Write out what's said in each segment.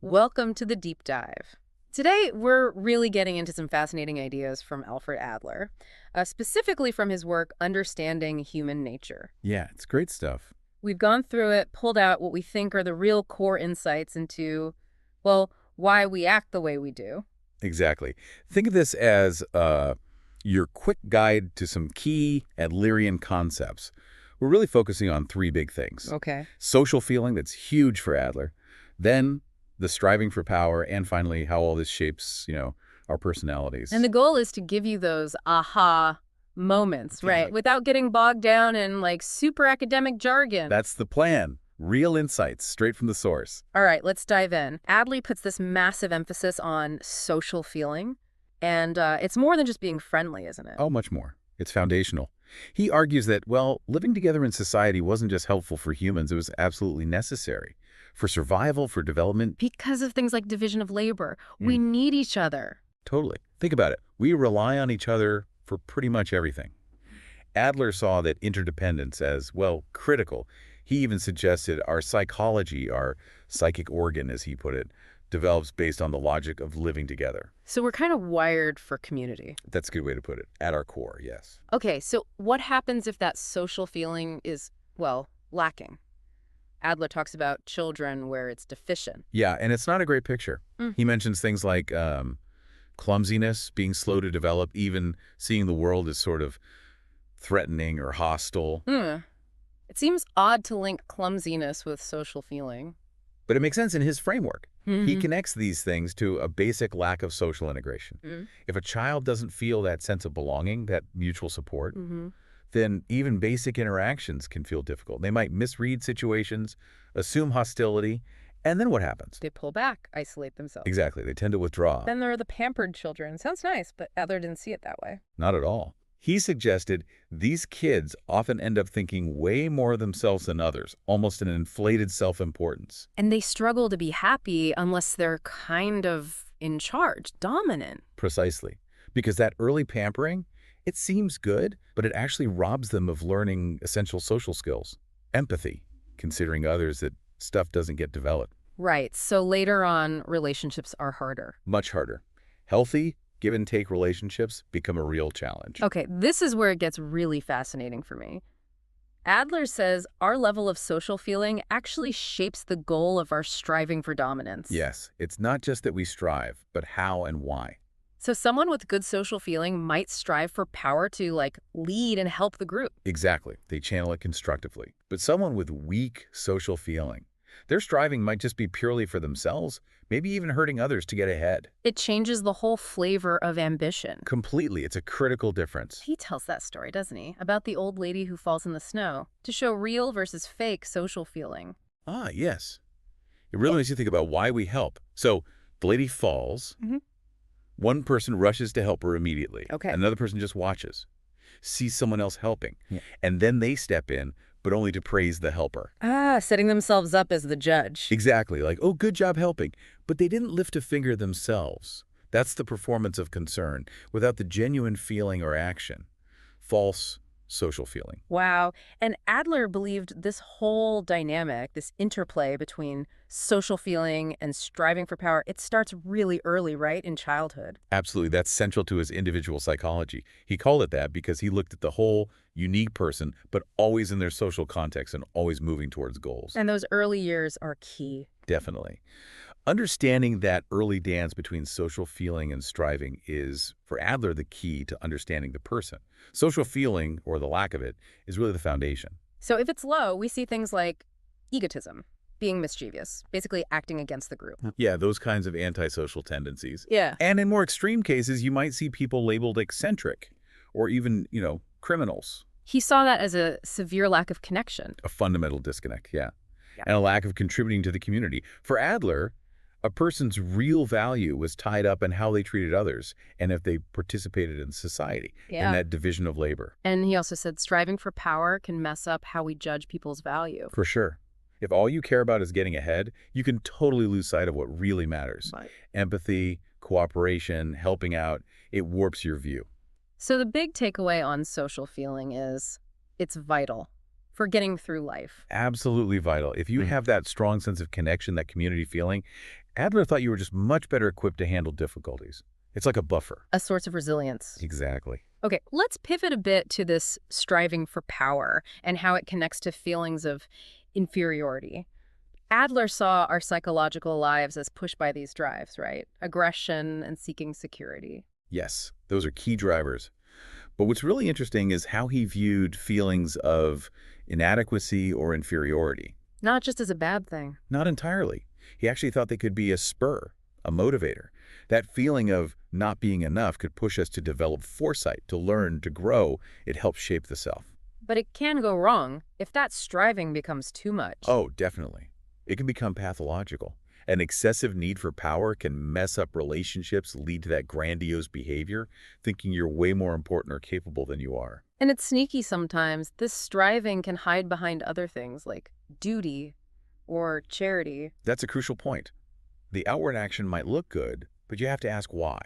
Welcome to the deep dive. Today, we're really getting into some fascinating ideas from Alfred Adler, specifically from his work, Understanding Human Nature. Yeah, it's great stuff. We've gone through it, pulled out what we think are the real core insights into, well, why we act the way we do. Exactly. Think of this as your quick guide to some key Adlerian concepts. We're really focusing on three big things. Okay. Social feeling, that's huge for Adler. Then the striving for power, and finally, how all this shapes, our personalities. And the goal is to give you those aha moments, right? Without getting bogged down in like super academic jargon. That's the plan. Real insights straight from the source. All right, let's dive in. Adler puts this massive emphasis on social feeling, and it's more than just being friendly, isn't it? Oh, much more. It's foundational. He argues that, well, living together in society wasn't just helpful for humans, it was absolutely necessary. For survival, for development. Because of things like division of labor. We need each other. Totally. Think about it. We rely on each other for pretty much everything. Adler saw that interdependence as, well, critical. He even suggested our psychology, our psychic organ, as he put it, develops based on the logic of living together. So we're kind of wired for community. That's a good way to put it. At our core, yes. Okay, so what happens if that social feeling is, well, lacking? Adler talks about children where it's deficient. Yeah, and it's not a great picture. He mentions things like clumsiness, being slow to develop, even seeing the world as sort of threatening or hostile. It seems odd to link clumsiness with social feeling. But it makes sense in his framework. He connects these things to a basic lack of social integration. If a child doesn't feel that sense of belonging, that mutual support, then even basic interactions can feel difficult. They might misread situations, assume hostility, and then what happens? They pull back, isolate themselves. Exactly. They tend to withdraw. Then there are the pampered children. Sounds nice, but Adler didn't see it that way. Not at all. He suggested these kids often end up thinking way more of themselves than others, almost an inflated self-importance. And they struggle to be happy unless they're kind of in charge, dominant. Precisely. Because that early pampering, it seems good, but it actually robs them of learning essential social skills. Empathy, considering others that stuff doesn't get developed. Right. So later on, relationships are harder. Much harder. Healthy, give-and-take relationships become a real challenge. Okay, this is where it gets really fascinating for me. Adler says our level of social feeling actually shapes the goal of our striving for dominance. Yes, it's not just that we strive, but how and why. So someone with good social feeling might strive for power to, like, lead and help the group. Exactly. They channel it constructively. But someone with weak social feeling, their striving might just be purely for themselves, maybe even hurting others to get ahead. It changes the whole flavor of ambition. Completely. It's a critical difference. He tells that story, doesn't he? About the old lady who falls in the snow, to show real versus fake social feeling. Ah, yes. It really makes you think about why we help. So the lady falls. One person rushes to help her immediately. Okay. Another person just watches, sees someone else helping, and then they step in, but only to praise the helper. Ah, setting themselves up as the judge. Exactly. Like, oh, good job helping. But they didn't lift a finger themselves. That's the performance of concern, without the genuine feeling or action. False social feeling. Wow. And Adler believed this whole dynamic, this interplay between social feeling and striving for power, it starts really early, right, in childhood. Absolutely. That's central to his individual psychology. He called it that because he looked at the whole unique person, but always in their social context and always moving towards goals. And those early years are key. Definitely. Understanding that early dance between social feeling and striving is, for Adler, the key to understanding the person. Social feeling, or the lack of it, is really the foundation. So if it's low, we see things like egotism, being mischievous, basically acting against the group. Yeah, those kinds of antisocial tendencies. Yeah. And in more extreme cases, you might see people labeled eccentric or even, criminals. He saw that as a severe lack of connection. A fundamental disconnect, yeah. And a lack of contributing to the community. For Adler, a person's real value was tied up in how they treated others and if they participated in society, in that division of labor. And he also said striving for power can mess up how we judge people's value. For sure. If all you care about is getting ahead, you can totally lose sight of what really matters. Right. Empathy, cooperation, helping out, it warps your view. So the big takeaway on social feeling is it's vital for getting through life. Absolutely vital. If you have that strong sense of connection, that community feeling, Adler thought you were just much better equipped to handle difficulties. It's like a buffer. A source of resilience. Exactly. Okay, let's pivot a bit to this striving for power and how it connects to feelings of inferiority. Adler saw our psychological lives as pushed by these drives, right? Aggression and seeking security. Yes, those are key drivers. But what's really interesting is how he viewed feelings of inadequacy or inferiority. Not just as a bad thing. Not entirely. He actually thought they could be a spur, a motivator. That feeling of not being enough could push us to develop foresight, to learn, to grow. It helps shape the self. But it can go wrong if that striving becomes too much. Oh, definitely. It can become pathological. An excessive need for power can mess up relationships, lead to that grandiose behavior, thinking you're way more important or capable than you are. And it's sneaky sometimes. This striving can hide behind other things like duty or charity. That's a crucial point. The outward action might look good, but you have to ask why.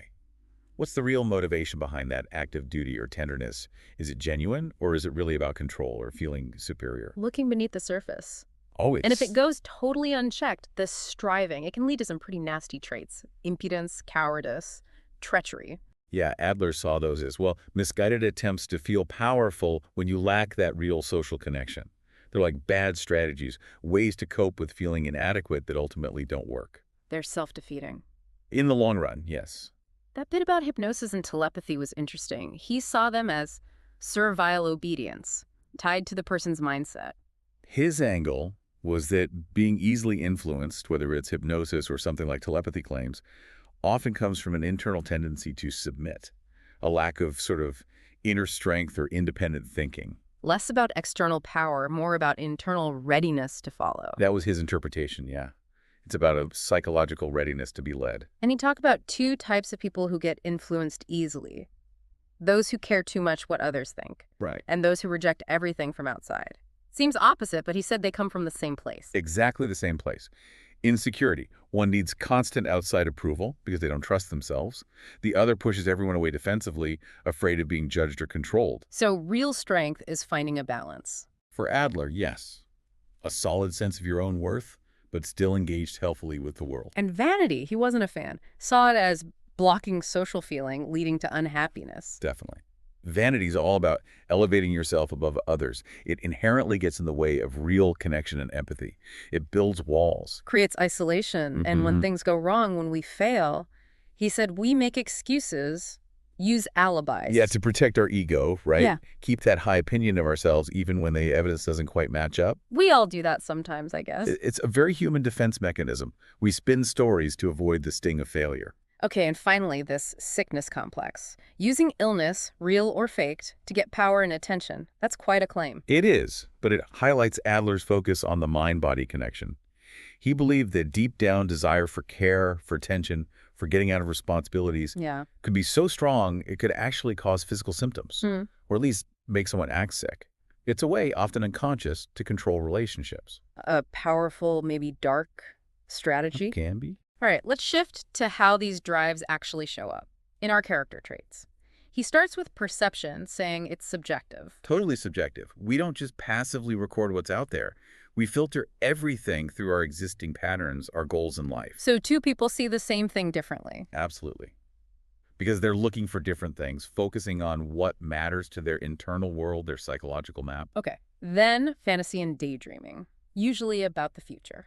What's the real motivation behind that act of duty or tenderness? Is it genuine, or is it really about control or feeling superior? Looking beneath the surface. Oh, And if it goes totally unchecked, this striving, it can lead to some pretty nasty traits. Impudence, cowardice, treachery. Yeah, Adler saw those as well. Misguided attempts to feel powerful when you lack that real social connection. They're like bad strategies, ways to cope with feeling inadequate that ultimately don't work. They're self-defeating. In the long run, yes. That bit about hypnosis and telepathy was interesting. He saw them as servile obedience, tied to the person's mindset. His angle was that being easily influenced, whether it's hypnosis or something like telepathy claims, often comes from an internal tendency to submit, a lack of sort of inner strength or independent thinking. Less about external power, more about internal readiness to follow. That was his interpretation, yeah. It's about a psychological readiness to be led. And he talked about two types of people who get influenced easily. Those who care too much what others think, Right. and those who reject everything from outside. Seems opposite, but he said they come from the same place. Exactly the same place. Insecurity. One needs constant outside approval because they don't trust themselves. The other pushes everyone away defensively, afraid of being judged or controlled. So real strength is finding a balance. For Adler, yes. A solid sense of your own worth, but still engaged healthily with the world. And vanity, he wasn't a fan. Saw it as blocking social feeling, leading to unhappiness. Definitely. Vanity is all about elevating yourself above others. It inherently gets in the way of real connection and empathy. It builds walls. Creates isolation. And when things go wrong, when we fail, he said we make excuses, use alibis. Yeah, to protect our ego, right? Yeah. Keep that high opinion of ourselves even when the evidence doesn't quite match up. We all do that sometimes, I guess. It's a very human defense mechanism. We spin stories to avoid the sting of failure. Okay, and finally, this sickness complex. Using illness, real or faked, to get power and attention. That's quite a claim. It is, but it highlights Adler's focus on the mind-body connection. He believed that deep down desire for care, for attention, for getting out of responsibilities Yeah. could be so strong it could actually cause physical symptoms, or at least make someone act sick. It's a way, often unconscious, to control relationships. A powerful, maybe dark strategy. Can be. All right, let's shift to how these drives actually show up in our character traits. He starts with perception, saying it's subjective. Totally subjective. We don't just passively record what's out there. We filter everything through our existing patterns, our goals in life. So two people see the same thing differently. Absolutely. Because they're looking for different things, focusing on what matters to their internal world, their psychological map. Okay. Then fantasy and daydreaming, usually about the future.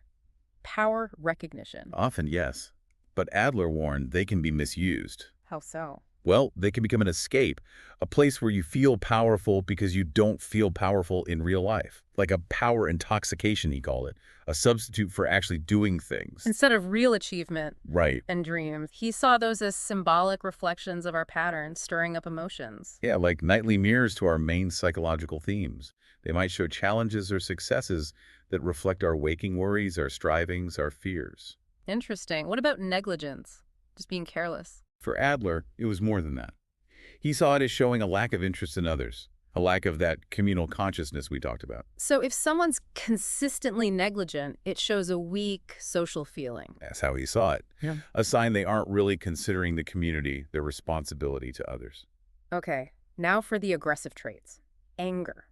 Power recognition. Often, yes. But Adler warned they can be misused. How so? Well, they can become an escape, a place where you feel powerful because you don't feel powerful in real life. Like a power intoxication, he called it, a substitute for actually doing things. Instead of real achievement Right. and dreams, he saw those as symbolic reflections of our patterns, stirring up emotions. Yeah, like nightly mirrors to our main psychological themes. They might show challenges or successes that reflect our waking worries, our strivings, our fears. Interesting. What about negligence? Just being careless. For Adler, it was more than that. He saw it as showing a lack of interest in others, a lack of that communal consciousness we talked about. So if someone's consistently negligent, it shows a weak social feeling. That's how he saw it. Yeah. A sign they aren't really considering the community, their responsibility to others. Okay, now for the aggressive traits. Anger.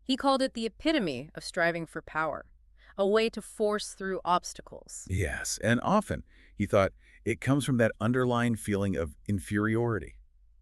He called it the epitome of striving for power. a way to force through obstacles. Yes, and often, he thought, it comes from that underlying feeling of inferiority.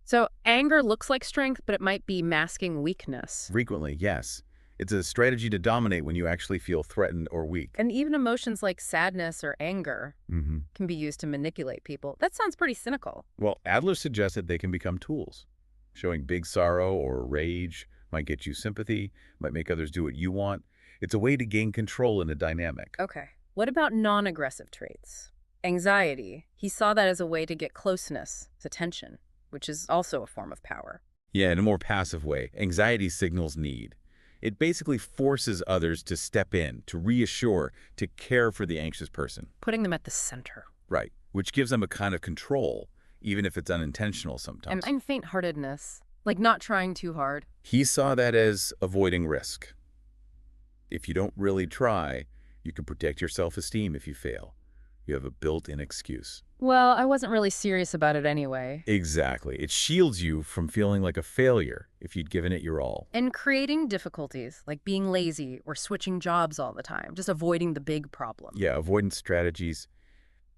So anger looks like strength, but it might be masking weakness. Frequently, yes. It's a strategy to dominate when you actually feel threatened or weak. And even emotions like sadness or anger can be used to manipulate people. That sounds pretty cynical. Well, Adler suggested they can become tools. Showing big sorrow or rage might get you sympathy, might make others do what you want. It's a way to gain control in a dynamic. Okay. What about non-aggressive traits? Anxiety. He saw that as a way to get closeness, attention, which is also a form of power. Yeah, in a more passive way, anxiety signals need. It basically forces others to step in, to reassure, to care for the anxious person. Putting them at the center. Right, which gives them a kind of control, even if it's unintentional sometimes. And faint-heartedness, like not trying too hard. He saw that as avoiding risk. If you don't really try, you can protect your self-esteem if you fail. You have a built-in excuse. Well, I wasn't really serious about it anyway. Exactly. It shields you from feeling like a failure if you'd given it your all. And creating difficulties, like being lazy or switching jobs all the time, just avoiding the big problem. Yeah, avoidance strategies,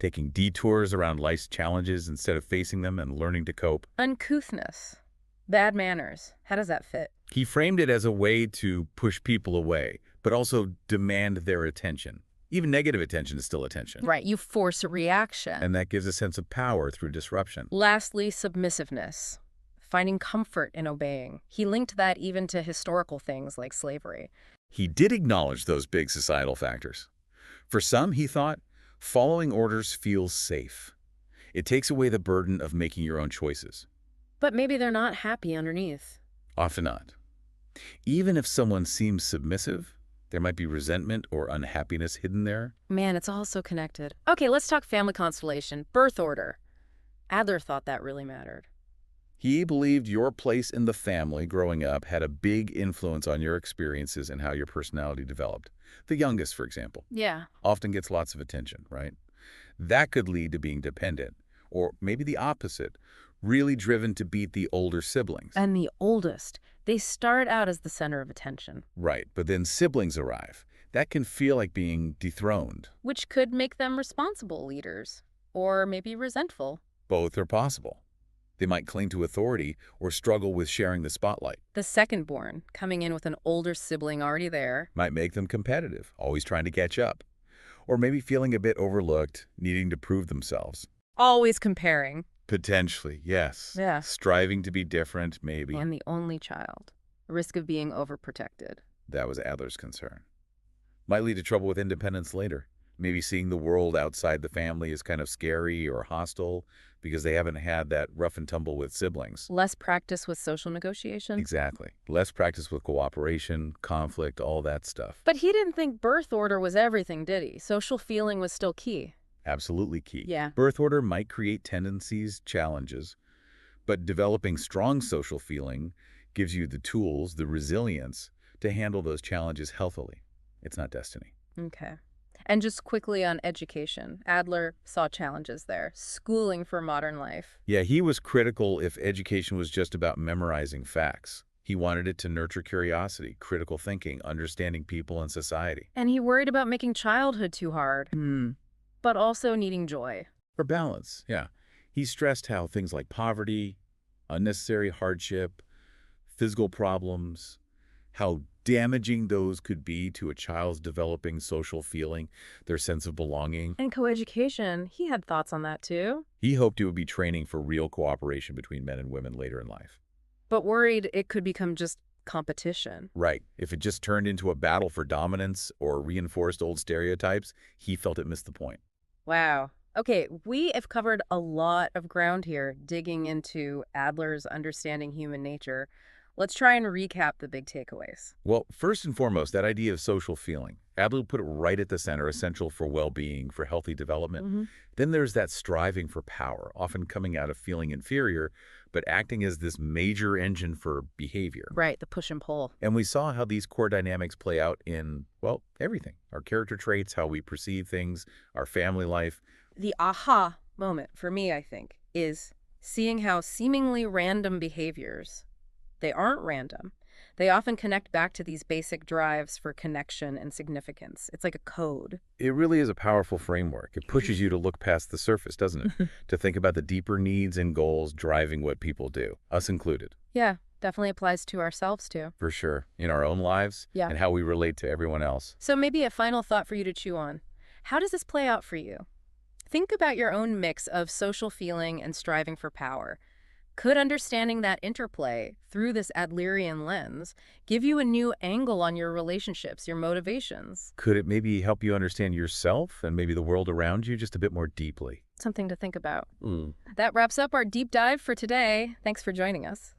taking detours around life's challenges instead of facing them and learning to cope. Uncouthness. Bad manners. How does that fit? He framed it as a way to push people away, but also demand their attention. Even negative attention is still attention. Right, you force a reaction. And that gives a sense of power through disruption. Lastly, submissiveness. Finding comfort in obeying. He linked that even to historical things like slavery. He did acknowledge those big societal factors. For some, he thought, following orders feels safe. It takes away the burden of making your own choices. But maybe they're not happy underneath. Often not. Even if someone seems submissive, there might be resentment or unhappiness hidden there. Man, it's all so connected. Okay, let's talk family constellation, birth order. Adler thought that really mattered. He believed your place in the family growing up had a big influence on your experiences and how your personality developed. The youngest, for example, Yeah. often gets lots of attention, right? That could lead to being dependent, or maybe the opposite, really driven to beat the older siblings. And the oldest, they start out as the center of attention. Right, but then siblings arrive. That can feel like being dethroned. Which could make them responsible leaders, or maybe resentful. Both are possible. They might cling to authority or struggle with sharing the spotlight. The second-born, coming in with an older sibling already there. Might make them competitive, always trying to catch up. Or maybe feeling a bit overlooked, needing to prove themselves. Always comparing. Potentially, yes. Yeah. Striving to be different, maybe. And the only child. Risk of being overprotected. That was Adler's concern. Might lead to trouble with independence later. Maybe seeing the world outside the family is kind of scary or hostile because they haven't had that rough and tumble with siblings. Less practice with social negotiation. Exactly. Less practice with cooperation, conflict, all that stuff. But he didn't think birth order was everything, did he? Social feeling was still key. Absolutely key. Yeah. Birth order might create tendencies, challenges, but developing strong social feeling gives you the tools, the resilience to handle those challenges healthily. It's not destiny. Okay. And just quickly on education, Adler saw challenges there. Schooling for modern life. Yeah, he was critical if education was just about memorizing facts. He wanted it to nurture curiosity, critical thinking, understanding people and society. And he worried about making childhood too hard. But also needing joy. For balance, yeah. He stressed how things like poverty, unnecessary hardship, physical problems, how damaging those could be to a child's developing social feeling, their sense of belonging. And coeducation, he had thoughts on that too. He hoped it would be training for real cooperation between men and women later in life. But worried it could become just competition. Right. If it just turned into a battle for dominance or reinforced old stereotypes, he felt it missed the point. Wow. Okay, we have covered a lot of ground here, digging into Adler's understanding human nature. Let's try and recap the big takeaways. Well, first and foremost, that idea of social feeling. Adler put it right at the center, essential for well-being, for healthy development. Then there's that striving for power, often coming out of feeling inferior, but acting as this major engine for behavior. Right, the push and pull. And we saw how these core dynamics play out in, well, everything. Our character traits, how we perceive things, our family life. The aha moment for me, I think, is seeing how seemingly random behaviors, they aren't random, they often connect back to these basic drives for connection and significance. It's like a code. It really is a powerful framework. It pushes you to look past the surface, doesn't it? To think about the deeper needs and goals driving what people do, us included. Yeah, definitely applies to ourselves too. For sure, in our own lives Yeah. and how we relate to everyone else. So maybe a final thought for you to chew on. How does this play out for you? Think about your own mix of social feeling and striving for power. Could understanding that interplay through this Adlerian lens give you a new angle on your relationships, your motivations? Could it maybe help you understand yourself and maybe the world around you just a bit more deeply? Something to think about. That wraps up our deep dive for today. Thanks for joining us.